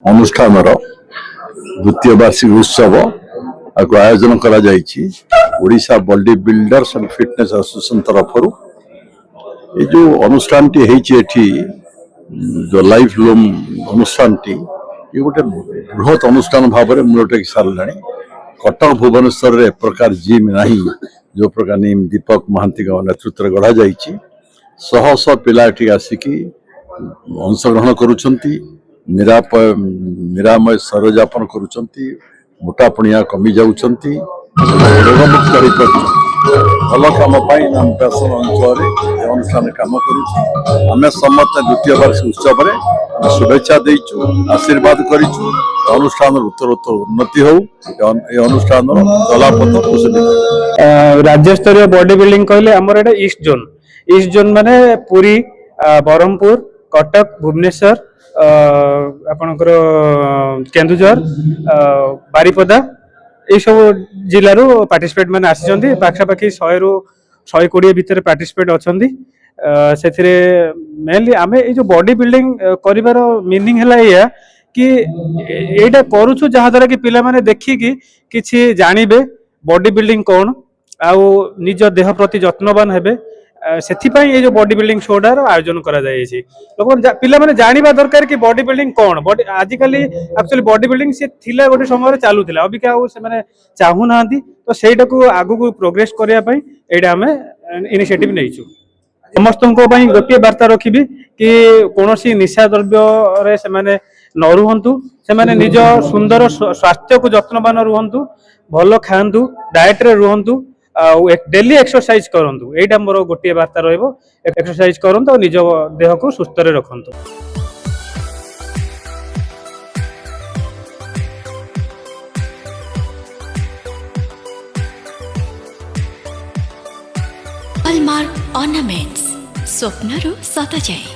ଅନୁଷ୍ଠାନର ଦ୍ୱିତୀୟ ବାର୍ଷିକ ଉତ୍ସବ ଆୟୋଜନ କରାଯାଇଛି Odisha body builders and fitness association ତରଫରୁ। ଏ ଯେଉଁ ଅନୁଷ୍ଠାନଟି ହେଇଛି ଏଠି जो लाइफ लॉन्ग अनुष्ठानटी ये गोटे बृहत अनुष्ठान भाव में मूल टेक सारा कटक भुवनेश्वर रे प्रकार जिम नहीं जो प्रकार निम दीपक महांती नेतृत्व गढ़ा जाइए शह शह पिला आसिकी अंशग्रहण करुछंती निरामय शरीर यापन करुछंती मोटापणिया कमी जाउछंती रोगमुक्त हो पारुछंती भल कम पैसन अंचल अनुष्ठान कम करें समस्त द्वितीय वार्षिक उत्सव शुभेच्छा देचु आशीर्वाद करूँ अनुष्ठान उत्तरोत्तर उन्नति हो अनुष्ठान जलापथ राज्य स्तरीय बॉडी बिल्डिंग कहले आमर एटा ईस्ट जोन माने पुरी बरहमपुर कटक भुवनेश्वर आपनकर केन्दुझर बारिपदा ये सब जिलू पार्टिसिपेट मैंने आसी पाखापाखि 100 ରୁ 120 भितर पार्टिसिपेट अच्छा से मेनली आम ये जो बॉडी बिल्डिंग कर मीनिंग है या कि यहाँ करुचु जहाद्वारा कि पिला माने देखिकी किसी जानवे बॉडी बिल्डिंग कौन आउ निज देह प्रति जत्नवान हेबे से ये जो बॉडी बिल्डिंग शोटार आयोजन करा जायछि लोक पिला माने जानिबा दरकार कि बॉडी बिल्डिंग कौन बॉडी आजिकल एक्चुअली बॉडी बिल्डिंग से थिला गोटे समय चलुला अबिका से माने चाहू नांती तो सेटा को आगु को प्रोग्रेस करिया पई एटा हमें इनिशिएटिव नैछु समस्त गोटे वार्ता रखिबी कि कोनोसी निशा द्रव्य रे से माने न रुहंतु से माने निज सुंदर स्वास्थ्य को जत्नवान रुहंतु भल खांतु डाइट रे रुहंतु डेली एक्सरसाइज करंतु एटा मोर गोटे वार्ता रहइबो एक्सरसाइज करंतु और निज देह को सुस्थ रे रखंतु। हॉलमार्क ऑर्नामेंट्स स्वप्नरु सत जाए।